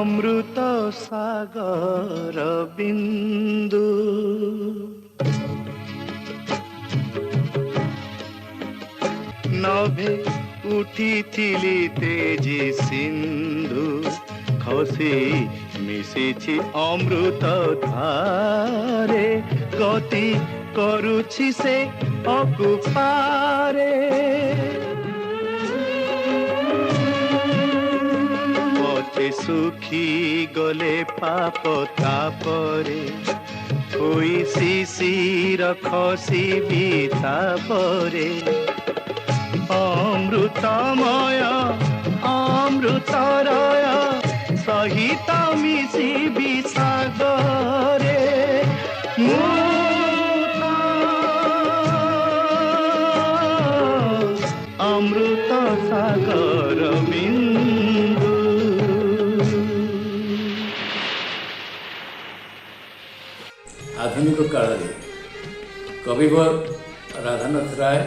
अमृत सागर बिंदु नभे उठिथिली तेजी सिंधु खसी मिशिछि अमृत धारे गति करुछि से अकुपारे पचे सुखी गले पाप तापरे होई शिशिर खसी भी तापरे अमृतमय अमृतरय सहित मिशि विसागरे अमृत सागर बिंदु। आधुनिक काल में कविवर राधानाथ राय,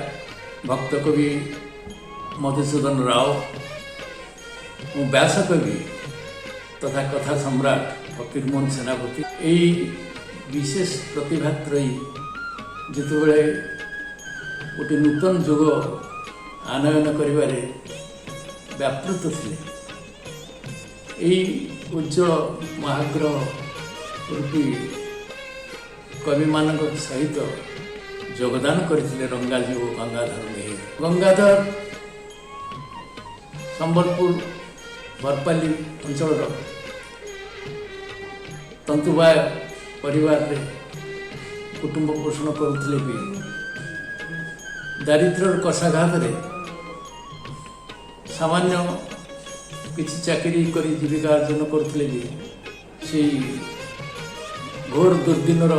भक्त कवि मधुसूदन राव और व्यास कवि तथा कथा सम्राट फकीरमोहन सेनापति यही विशेष प्रतिभात्रयी जितेबले गोटे नूतन जुग आनयन करिबारे व्यापृत थिले यही उज्जवल महाग्रह रूपी कवि मानक सहित योगदान करथिले रंगाजी और गंगाधर मेहेर। गंगाधर संबलपुर बरपाली अंचल तंतुबाय परिवार रे कुटुंब पोषण करुथिले भी दारिद्र्य कषाघात रे सामान्य किसी चाकरी करी जीविका अर्जन करुथिले भी सेई घोर दुर्दिनर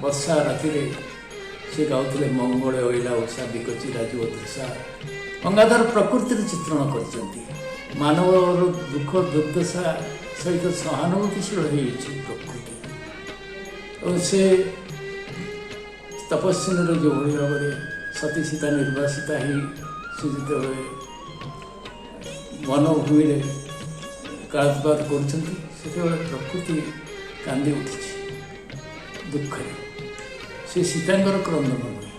वर्षा राति रे से गाउथिले मंगल ओइला ओषा बिकची राजू तृषा। गंगाधर प्रकृतिर चित्रण करचंती मानवर दुख दुर्दशा सहित सहानुभूतिशील होइछि प्रकृति और से तपस्विनी जो भली भाव सती सीता निर्वासिता ही से जिते वनभूमि कालपात कर प्रकृति कांदी उठी दुख से सीतांकर क्रंदन नुहे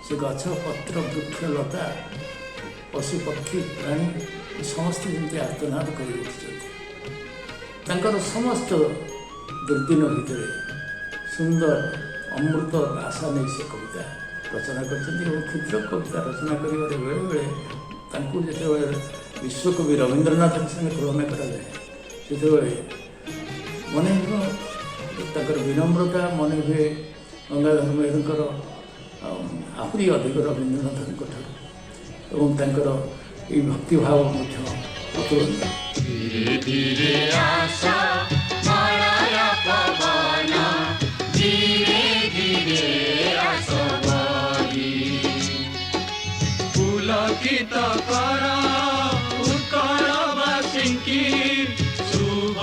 से गछ पत्र वृक्ष लता पशु पक्षी प्राणी समस्त जमी आर्तनाद कर समस्त दुर्दिन भितर सुंदर अमृत आशा नहीं से कविता रचना कर क्षुद्र कविता रचना कर बेले बेले जो विश्वकवि रवींद्रनाथ संगे तुलना कराए मन विनम्रता मन हुए गंगाधर मेहर आहरी अधिक रवींद्रनाथ ठार एवं भक्तिभाव अतुलनीय। धीरे धीरे आशा माया पवन धीरे धीरे आसवारी पुलकित कर उत्कलवासी की शुभ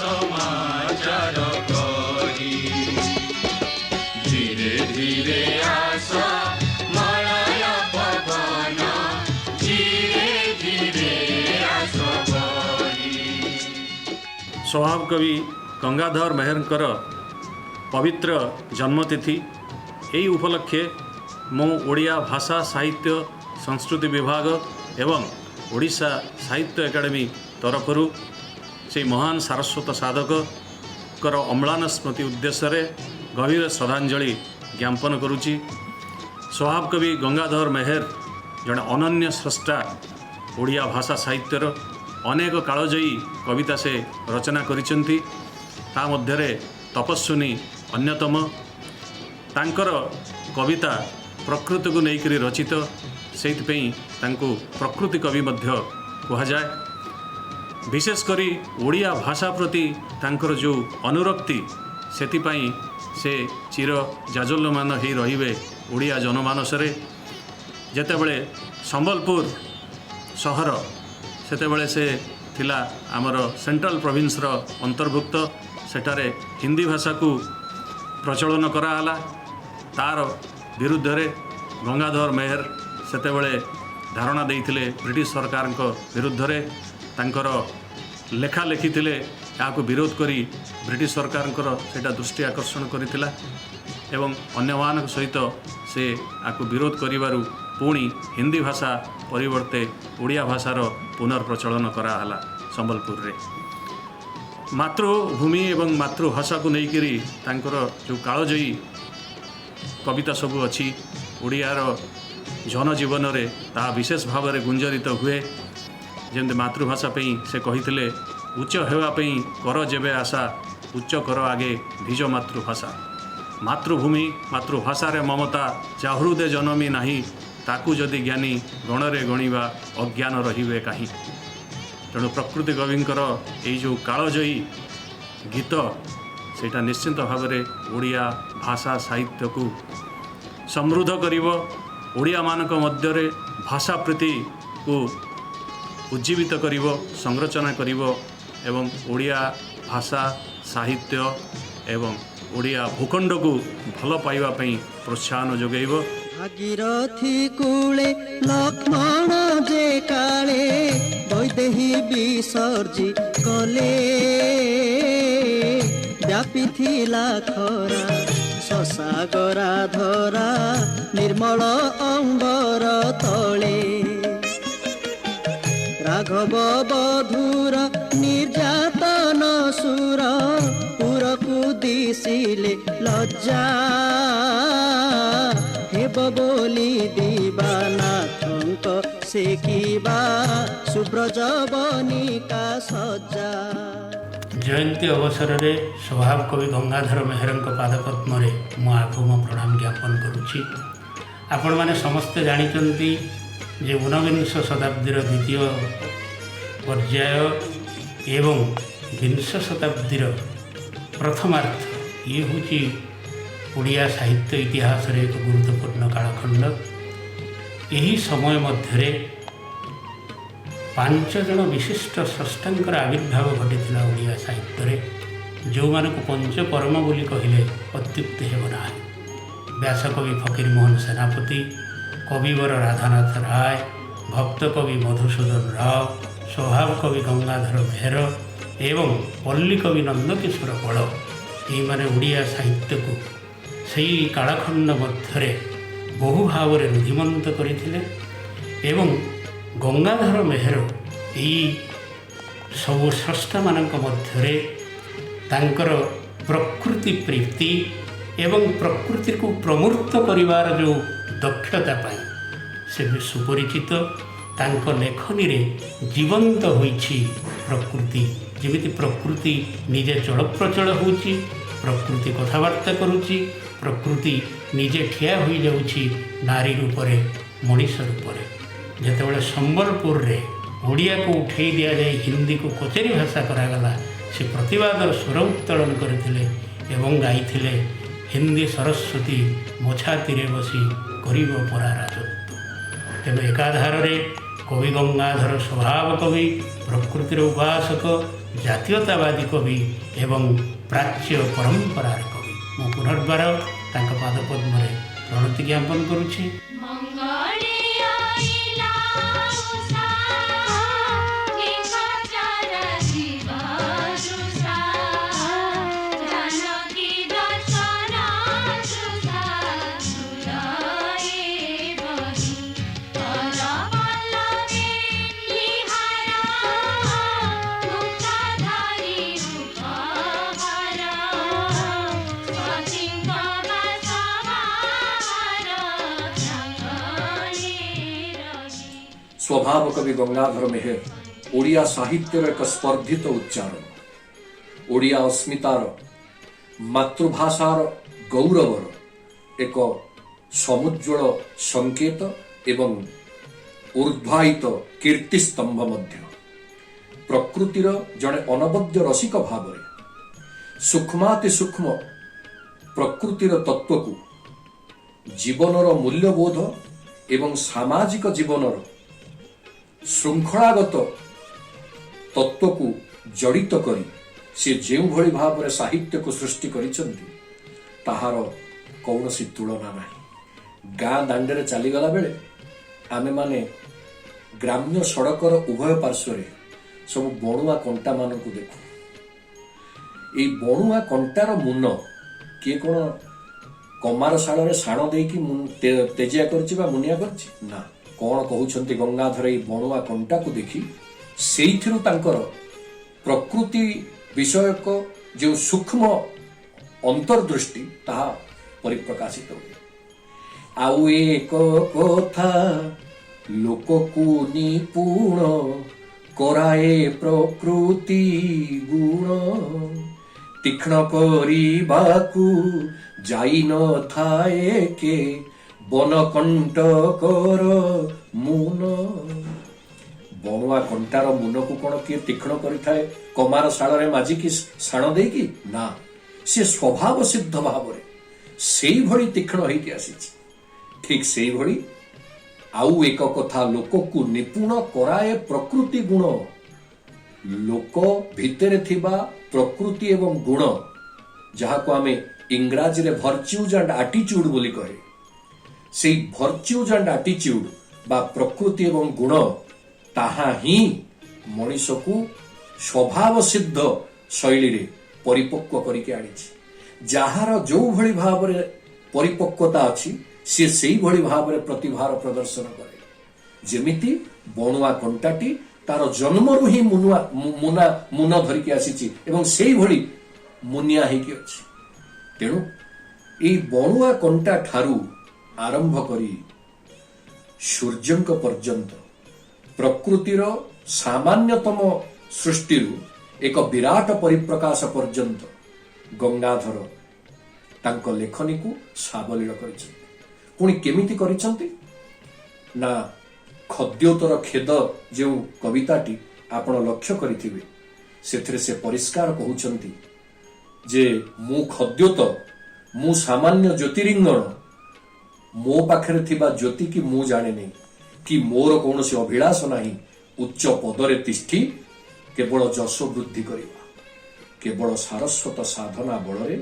समाचार करी धीरे धीरे आशा माया पवन धीरे धीरे आसवारी। स्वभाव कवि गंगाधर मेहरंकर पवित्र जन्मतिथि यही उपलक्षे मु ओडिया भाषा साहित्य संस्कृति विभाग एवं ओडिशा साहित्य एकाडेमी तरफरु से महान सारस्वत साधक कर अम्लान स्मृति उद्देश्य गभीर श्रद्धांजलि ज्ञापन करुच्ची। स्वभाव कवि गंगाधर मेहर जड़े अनन्य स्रष्टा ओडिया भाषा साहित्यर अनेक कालजयी कविता से रचना करिसेंती ता मध्यरे तपस्विनी अन्यतम तांकर कविता प्रकृति को लेकर रचित से प्रकृति कवि मध्य कहा जाए। विशेषकरी ओडिया भाषा प्रति तांकर जो अनुरक्ति सेतिपाई से चिर जाजल्यमान हो रहिबे ओडिया जनमानस रे। जेतेबेले संबलपुर सहर सेतेबेले से थिला आमर सेंट्रल प्रोविंस रो अंतर्भुक्त सेठारे हिंदी भाषा को प्रचलन कराला तार विरुद्ध रे गंगाधर मेहर सेतेबेले धारणा देइथिले ब्रिटिश सरकार विरुद्ध रे तांकर लेखा लेखिथिले यहाँ विरोध करी ब्रिटिश सरकारଙ୍କର ସେଇଟା ଦୃଷ୍ଟି ଆକର୍ଷଣ କରିଥିଲା ଏବଂ ଅନ୍ୟମାନଙ୍କ ସହିତ ସେ ଆକୁ ବିରୋଧ କରିବାରୁ ପୁଣି ହିନ୍ଦୀ ଭାଷା ପରିବର୍ତ୍ତେ ଓଡ଼ିଆ ଭାଷାର ପୁନର୍ପ୍ରଚଳନ କରାହେଲା ସମ୍ବଲପୁରରେ। ମାତୃଭୂମି ଏବଂ ମାତୃଭାଷାକୁ ନେଇକରି ତାଙ୍କର ଯେଉଁ କାଳଜୟୀ କବିତା ସବୁ ଅଛି ଓଡ଼ିଆର ଜନଜୀବନରେ ତାହା ବିଶେଷ ଭାବରେ ଗୁଞ୍ଜରିତ ହୁଏ। ଯେମିତି ମାତୃଭାଷା ପାଇଁ ସେ କହିଥିଲେ, ଉଚ୍ଚ ହେବା ପାଇଁ କର ଯେବେ ଆଶା, ଉଚ୍ଚ କର ଆଗେ ନିଜ ମାତୃଭାଷା। ମାତୃଭୂମି ମାତୃଭାଷାରେ ମମତା, ଯାହୃଦେ ଜନମି ନାହିଁ, ତାକୁ ଯଦି ଜ୍ଞାନୀ ଗଣରେ ଗଣିବା ଅଜ୍ଞାନ ରହିବେ କାହିଁ। ତେଣୁ ପ୍ରକୃତି କବିଙ୍କର ଏଇ ଯେଉଁ କାଳଜୟୀ ଗୀତ ସେଇଟା ନିଶ୍ଚିନ୍ତ ଭାବରେ ଓଡ଼ିଆ ଭାଷା ସାହିତ୍ୟକୁ ସମୃଦ୍ଧ କରିବ, ଓଡ଼ିଆମାନଙ୍କ ମଧ୍ୟରେ ଭାଷା ପ୍ରୀତିକୁ ଉଜ୍ଜୀବିତ କରିବ, ସଂରଚନା କରିବ ଏବଂ ଓଡ଼ିଆ ଭାଷା ସାହିତ୍ୟ ଏବଂ ଓଡ଼ିଆ ଭୂଖଣ୍ଡକୁ ଭଲ ପାଇବା ପାଇଁ ପ୍ରୋତ୍ସାହନ ଯୋଗାଇବ। ଭାଗୀରଥୀ କୂଳେ ଲକ୍ଷ୍ମଣ ଯେ କାଳେ ବୈଦେହୀ ବିସର୍ଜି କଲେ, ବ୍ୟାପିଥିଲା ଖରା ଶଶାଗରା ଧରା ନିର୍ମଳ ଅମ୍ବର ତଳେ। ରାଘବ ବଧୂର ନିର୍ଯାତନ ସୁର ପୁରକୁ ଦିଶିଲେ ଲଜ୍ଜା, ହେବ ବୋଲି ଦିବାନାଥଙ୍କ ଶିଖିବା ସୁବ୍ରଜବନିକା ସଜ୍ଜା। ଜୟନ୍ତୀ ଅବସରରେ ସ୍ୱଭାବ କବି ଗଙ୍ଗାଧର ମେହେରଙ୍କ ପାଦପଦ୍ମରେ ମୁଁ ଆଗୁମ ପ୍ରଣାମ ଜ୍ଞାପନ କରୁଛି। ଆପଣମାନେ ସମସ୍ତେ ଜାଣିଛନ୍ତି ଯେ ଊନବିଂଶ ଶତାବ୍ଦୀର ଦ୍ୱିତୀୟ ପର୍ଯ୍ୟାୟ ଏବଂ ବିଂଶ ଶତାବ୍ଦୀର ପ୍ରଥମାର୍ଥ ଇଏ ହେଉଛି ଓଡ଼ିଆ ସାହିତ୍ୟ ଇତିହାସରେ ଏକ ଗୁରୁତ୍ୱପୂର୍ଣ୍ଣ କାଳଖଣ୍ଡ। ଏହି ସମୟ ମଧ୍ୟରେ 5 ଜଣ ବିଶିଷ୍ଟ ସ୍ରଷ୍ଟାଙ୍କର ଆବିର୍ଭାବ ଘଟିଥିଲା ଓଡ଼ିଆ ସାହିତ୍ୟରେ, ଯେଉଁମାନଙ୍କୁ ପଞ୍ଚକର୍ମ ବୋଲି କହିଲେ ଅତ୍ୟୁକ୍ତି ହେବ ନାହିଁ। ବ୍ୟାସକବି ଫକୀରମୋହନ ସେନାପତି, କବିବର ରାଧାନାଥ ରାୟ, ଭକ୍ତକବି ମଧୁସୂଦନ ରାଓ, ସ୍ୱଭାବ କବି ଗଙ୍ଗାଧର ମେହେର ଏବଂ ପଲ୍ଲୀ କବି ନନ୍ଦକିଶୋର ବଳ, ଏଇମାନେ ଓଡ଼ିଆ ସାହିତ୍ୟକୁ ସେହି କାଳଖଣ୍ଡ ମଧ୍ୟରେ ବହୁ ଭାବରେ ରୁଦ୍ଧିମନ୍ତ କରିଥିଲେ ଏବଂ ଗଙ୍ଗାଧର ମେହେର ଏହି ସବୁ ସ୍ରଷ୍ଟାମାନଙ୍କ ମଧ୍ୟରେ ତାଙ୍କର ପ୍ରକୃତି ପ୍ରୀତି ଏବଂ ପ୍ରକୃତିକୁ ପ୍ରମୂର୍ତ୍ତ କରିବାର ଯେଉଁ ଦକ୍ଷତା ପାଇଁ ସେ ସୁପରିଚିତ। ତାଙ୍କ ଲେଖନୀରେ ଜୀବନ୍ତ ହୋଇଛି ପ୍ରକୃତି, ଯେମିତି ପ୍ରକୃତି ନିଜେ ଚଳପ୍ରଚଳ ହେଉଛି, ପ୍ରକୃତି କଥାବାର୍ତ୍ତା କରୁଛି, ପ୍ରକୃତି ନିଜେ ଠିଆ ହୋଇଯାଉଛି ନାରୀ ରୂପରେ, ମଣିଷ ରୂପରେ। ଯେତେବେଳେ ସମ୍ବଲପୁରରେ ଓଡ଼ିଆକୁ ଉଠେଇ ଦିଆଯାଇ ହିନ୍ଦୀକୁ କଚେରୀ ଭାଷା କରାଗଲା, ସେ ପ୍ରତିବାଦର ସ୍ୱର ଉତ୍ତୋଳନ କରିଥିଲେ ଏବଂ ଗାଇଥିଲେ, ହିନ୍ଦୀ ସରସ୍ୱତୀ ମୋଛାତିରେ ବସି କରିବ ପରା ରାଜତ୍ୱ। ତେଣୁ ଏକାଧାରରେ କବି ଗଙ୍ଗାଧର ସ୍ୱଭାବ କବି, ପ୍ରକୃତିର ଉପାସକ, ଜାତୀୟତାବାଦୀ କବି ଏବଂ ପ୍ରାଚ୍ୟ ପରମ୍ପରାର କବି। ମୁଁ ପୁନର୍ବାର ତାଙ୍କ ପାଦପଦ୍ମରେ ପ୍ରଣତି ଜ୍ଞାପନ କରୁଛି। स्वभाव कवि गंगाधर मेहेर ओडिया साहित्यर एक स्पर्धित उच्चारण, ओडिया अस्मितार, मातृभाषार गौरवर एक समुज्ज्वल संकेत एवं ऊर्ध्वायित कीर्तिस्तंभ मध्य। प्रकृतिर जड़े अनबद्य रसिक भाव सूक्ष्माति सूक्ष्म प्रकृतिर तत्व को जीवनर मूल्यबोध एवं सामाजिक जीवनर श्रृंखलागत तत्व को जड़ित करी से जो भली भाव में साहित्य को सृष्टि करिसंती ताहार कौनसी तुलना नहीं। गाँ दांडे चलीगला बेले आमे माने ग्राम्य सड़कर उभय पार्श्व सब बणुआ कंटा मान को देखु। এই বଣୁଆ କଣ୍ଟାର ମୁନ କିଏ କ'ଣ କମାର ଶାଳରେ ଶାଣ ଦେଇକି ତେଜିଆ କରିଛି ବା ମୁନିଆ କରିଛି ନା। କ'ଣ କହୁଛନ୍ତି ଗଙ୍ଗାଧର ଏଇ ବଣୁଆ କଣ୍ଟାକୁ ଦେଖି ସେଇଥିରୁ ତାଙ୍କର ପ୍ରକୃତି ବିଷୟକ ଯେଉଁ ସୂକ୍ଷ୍ମ ଅନ୍ତର୍ଦୃଷ୍ଟି ତାହା ପରିପ୍ରକାଶିତ ହୁଏ। ଆଉ ଏକ କଥା ଲୋକକୁ ନିପୁଣ କରାଏ ପ୍ରକୃତି ଗୁଣ, ତୀକ୍ଷ୍ଣ କରିବାକୁ ଯାଇ ନଥାଏ କେ ବନକଣ୍ଟକର ମୁନ। ବଣୁଆ କଣ୍ଟାର ମୁନକୁ କ'ଣ କିଏ ତୀକ୍ଷ୍ଣ କରିଥାଏ କମାର ଶାଳରେ ମାଜିକି ଶାଣ ଦେଇକି ନା, ସେ ସ୍ୱଭାବ ସିଦ୍ଧ ଭାବରେ ସେଇଭଳି ତୀକ୍ଷ୍ଣ ହେଇକି ଆସିଛି। ଠିକ୍ ସେଇଭଳି ଆଉ ଏକ କଥା ଲୋକକୁ ନିପୁଣ କରାଏ ପ୍ରକୃତି ଗୁଣ। ଲୋକ ଭିତରେ ଥିବା ପ୍ରକୃତି ଏବଂ ଗୁଣ, ଯାହାକୁ ଆମେ ଇଂରାଜୀରେ ଭର୍ଚ୍ୟୁଜ ଆଣ୍ଡ ଆଟିଚ୍ୟୁଡ ବୋଲି କହେ, ସେଇ ଭର୍ଚ୍ୟୁଜ ଆଣ୍ଡ ଆଟିଚ୍ୟୁଡ ବା ପ୍ରକୃତି ଏବଂ ଗୁଣ ତାହା ହିଁ ମଣିଷକୁ ସ୍ୱଭାବ ସିଦ୍ଧ ଶୈଳୀରେ ପରିପକ୍ୱ କରିକି ଆଣିଛି। ଯାହାର ଯୋଉଭଳି ଭାବରେ ପରିପକ୍ୱତା ଅଛି ସିଏ ସେଇଭଳି ଭାବରେ ପ୍ରତିଭାର ପ୍ରଦର୍ଶନ କରେ। ଯେମିତି ବଣୁଆ କଣ୍ଟାଟି ତାର ଜନ୍ମରୁ ହିଁ ମୁନ ଧରିକି ଆସିଛି ଏବଂ ସେଇଭଳି ମୁନିଆ ହେଇକି ଅଛି। ତେଣୁ ଏଇ ବଣୁଆ କଣ୍ଟା ଠାରୁ ଆରମ୍ଭ କରି ସୂର୍ଯ୍ୟଙ୍କ ପର୍ଯ୍ୟନ୍ତ ପ୍ରକୃତିର ସାମାନ୍ୟତମ ସୃଷ୍ଟିରୁ ଏକ ବିରାଟ ପରିପ୍ରକାଶ ପର୍ଯ୍ୟନ୍ତ ଗଙ୍ଗାଧର ତାଙ୍କ ଲେଖନୀକୁ ସାବଲୀଳ କରିଛନ୍ତି। ପୁଣି କେମିତି କରିଛନ୍ତି ନା, ଖଦ୍ୟୋତର ଖେଦ ଯେଉଁ କବିତାଟି ଆପଣ ଲକ୍ଷ୍ୟ କରିଥିବେ, ସେଥିରେ ସେ ପରିଷ୍କାର କହୁଛନ୍ତି ଯେ ମୁଁ ଖଦ୍ୟୋତ, ମୁଁ ସାମାନ୍ୟ ଜ୍ୟୋତିରିଙ୍ଗଣ, ମୋ ପାଖରେ ଥିବା ଜ୍ୟୋତି କି ମୁଁ ଜାଣେ ନାହିଁ, କି ମୋର କୌଣସି ଅଭିଳାଷ ନାହିଁ ଉଚ୍ଚ ପଦରେ ତିଷ୍ଠି କେବଳ ଯଶ ବୃଦ୍ଧି କରିବା। କେବଳ ସାରସ୍ୱତ ସାଧନା ବଳରେ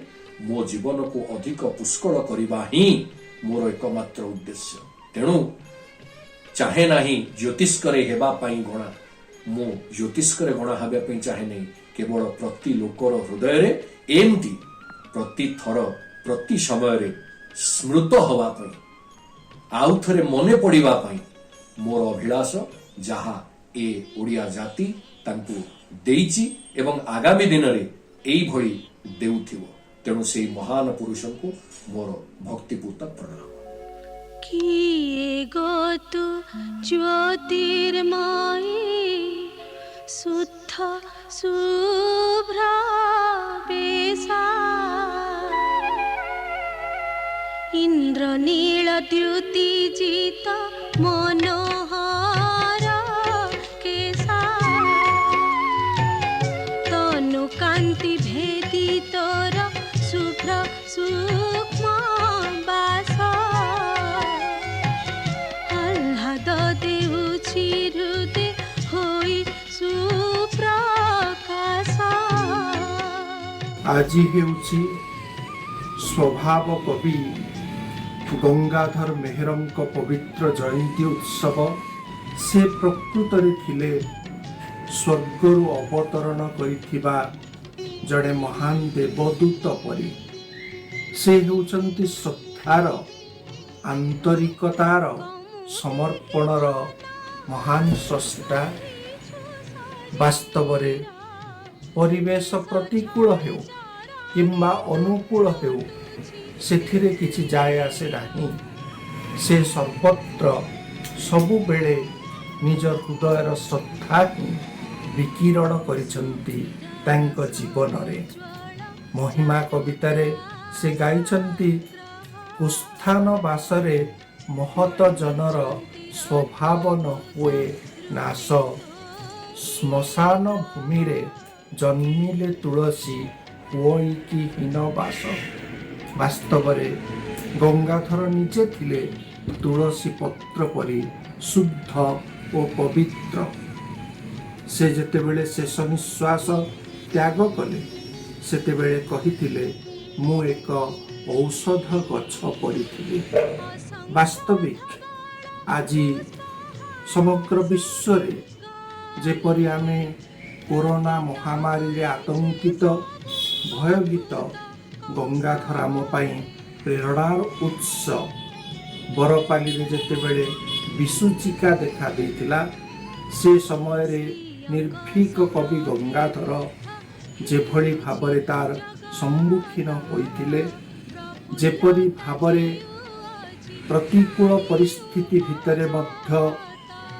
ମୋ ଜୀବନକୁ ଅଧିକ ପୁଷ୍କଳ କରିବା ହିଁ ମୋର ଏକମାତ୍ର ଉଦ୍ଦେଶ୍ୟ। ତେଣୁ ଚାହେଁ ନାହିଁ ଜ୍ୟୋତିଷ୍କରେ ହେବା ପାଇଁ ଗଣା, ମୁଁ ଜ୍ୟୋତିଷ୍କରେ ଗଣା ହେବା ପାଇଁ ଚାହେଁ ନାହିଁ, କେବଳ ପ୍ରତି ଲୋକର ହୃଦୟରେ ଏମିତି ପ୍ରତି ଥର ପ୍ରତି ସମୟରେ ସ୍ମୃତ ହେବା ପାଇଁ, ଆଉ ଥରେ ମନେ ପଡ଼ିବା ପାଇଁ ମୋର ଅଭିଳାଷ, ଯାହା ଏ ଓଡ଼ିଆ ଜାତି ତାଙ୍କୁ ଦେଇଛି ଏବଂ ଆଗାମୀ ଦିନରେ ଏଇଭଳି ଦେଉଥିବ। ତେଣୁ ସେଇ ମହାନ ପୁରୁଷଙ୍କୁ ମୋର ଭକ୍ତିପୂତ ପ୍ରଣାମ। କିଏ ଗତୁ ଜ୍ୟୋତିର୍ମୟୀ ଶୁଦ୍ଧ ଶୁଭ୍ର ବେଶା, ଇନ୍ଦ୍ରନୀଳ ଦ୍ୟୁତି ଜିତ ମନୋହର କେଶା, ତନୁ କାନ୍ତି ଭେଦି ତୋର ଶୁଭ୍ର ସୂକ୍ଷ୍ମ ବାସ, ଆହ୍ଲାଦ ଦେଉଛି ହୃଦେ ହୋଇ ସୁପ୍ରକାଶ। ଆଜି ହେଉଛି ସ୍ୱଭାବ କବି ଗଙ୍ଗାଧର ମେହେରଙ୍କ ପବିତ୍ର ଜୟନ୍ତୀ ଉତ୍ସବ। ସେ ପ୍ରକୃତରେ ଥିଲେ ସ୍ୱର୍ଗରୁ ଅବତରଣ କରିଥିବା ଜଣେ ମହାନ ଦେବଦୂତ ପରି। ସେ ହେଉଛନ୍ତି ଶ୍ରଦ୍ଧାର, ଆନ୍ତରିକତାର, ସମର୍ପଣର ମହାନ ସ୍ରଷ୍ଟା। ବାସ୍ତବରେ ପରିବେଶ ପ୍ରତିକୂଳ ହେଉ କିମ୍ବା ଅନୁକୂଳ ହେଉ, ସେଥିରେ କିଛି ଯାଏ ଆସେ ନାହିଁ। ସେ ସର୍ବତ୍ର ସବୁବେଳେ ନିଜ ହୃଦୟର ଶ୍ରଦ୍ଧା ହିଁ ବିକିରଣ କରିଛନ୍ତି ତାଙ୍କ ଜୀବନରେ। ମହିମା କବିତାରେ ସେ ଗାଇଛନ୍ତି, କୁସ୍ଥାନ ବାସରେ ମହତ ଜନର ସ୍ୱଭାବ ନ ହୁଏ ନାଶ, ଶ୍ମଶାନ ଭୂମିରେ ଜନ୍ମିଲେ ତୁଳସୀ ହୁଏ କି ହୀନ ବାସ। ବାସ୍ତବରେ ଗଙ୍ଗାଧର ନିଜେ ଥିଲେ ତୁଳସୀ ପତ୍ର ପରି ଶୁଦ୍ଧ ଓ ପବିତ୍ର। ସେ ଯେତେବେଳେ ଶେଷ ନିଶ୍ୱାସ ତ୍ୟାଗ କଲେ, ସେତେବେଳେ କହିଥିଲେ, ମୁଁ ଏକ ଔଷଧ ଗଛ ପଡ଼ିଥିଲି। ବାସ୍ତବିକ ଆଜି ସମଗ୍ର ବିଶ୍ୱରେ ଯେପରି ଆମେ କରୋନା ମହାମାରୀରେ ଆତଙ୍କିତ, ଭୟଭୀତ ଗଙ୍ଗାଧର ଆମ ପାଇଁ ପ୍ରେରଣାର ଉତ୍ସ। ବରପାଲିରେ ଯେତେବେଳେ ବିଷୁଚିକା ଦେଖା ଦେଇଥିଲା, ସେ ସମୟରେ ନିର୍ଭୀକ କବି ଗଙ୍ଗାଧର ଯେଭଳି ଭାବରେ ତାର ସମ୍ମୁଖୀନ ହୋଇଥିଲେ, ଯେପରି ଭାବରେ ପ୍ରତିକୂଳ ପରିସ୍ଥିତି ଭିତରେ ମଧ୍ୟ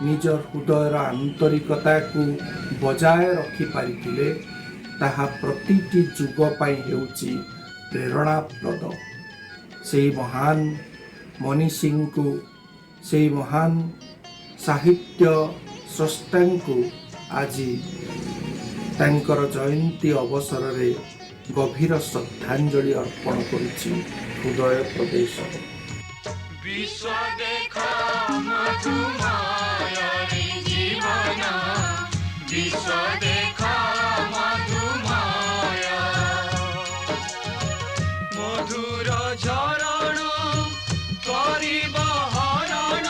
ନିଜ ହୃଦୟର ଆନ୍ତରିକତାକୁ ବଜାୟ ରଖିପାରିଥିଲେ, ତାହା ପ୍ରତିଟି ଯୁଗ ପାଇଁ ହେଉଛି ପ୍ରେରଣାପ୍ରଦ। ସେହି ମହାନ ମନୀଷୀଙ୍କୁ, ସେହି ମହାନ ସାହିତ୍ୟ ସ୍ରଷ୍ଟାଙ୍କୁ ଆଜି ତାଙ୍କର ଜୟନ୍ତୀ ଅବସରରେ ଗଭୀର ଶ୍ରଦ୍ଧାଞ୍ଜଳି ଅର୍ପଣ କରୁଛି ହୃଦୟ ପ୍ରଦେଶ। विश्व देखा मधुमायरी जीवन, विश्व देखा मधुमाय, मधुर झरण करिबा हरण,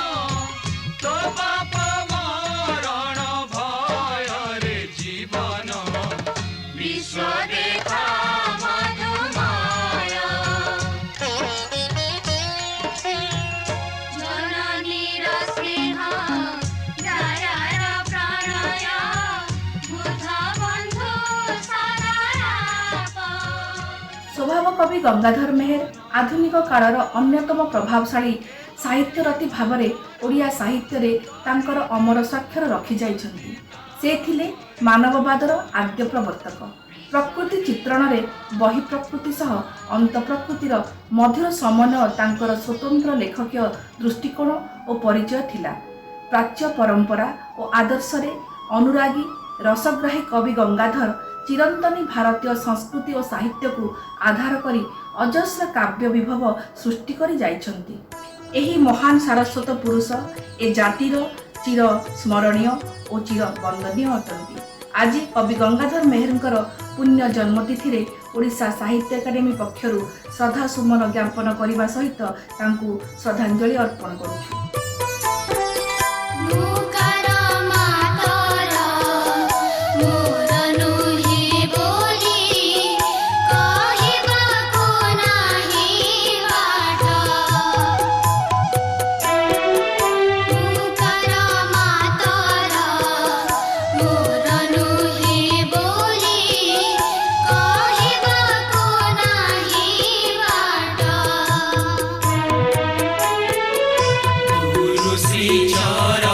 तो पाप मरण भय रे जीवन, विश्व देखा स्वभाव कवि गंगाधर मेहेर आधुनिक कालर अन्यतम प्रभावशाली साहित्यरती भावरे ओडिया साहित्य तांकर अमर स्वाक्षर रखी जाइछन्ति। से थिले मानववादर आद्य प्रवर्तक। प्रकृति चित्रण रे बहि प्रकृति सह अंत प्रकृतिर मधुर समन्वय तांकर स्वतंत्र लेखकीय दृष्टिकोण और परिचय थिला। प्राच्य परंपरा और आदर्श रे अनुरागी रसग्राही कवि गंगाधर चिरंतनी भारतीय संस्कृति और साहित्य को आधार करी अजस्र काव्य विभव सृष्टि करी जाइछन्ति। एही महान सारस्वत पुरुष ए जातिर चिर स्मरणीय और चिर वंदनीय अटंती। आज कवि गंगाधर मेहेरंकर पुण्य जन्मतिथि रे ओडिशा साहित्य अकादेमी पक्षरु श्रद्धा सुमन ज्ञापन करने सहित तांकु श्रद्धांजलि अर्पण करूछु। चरण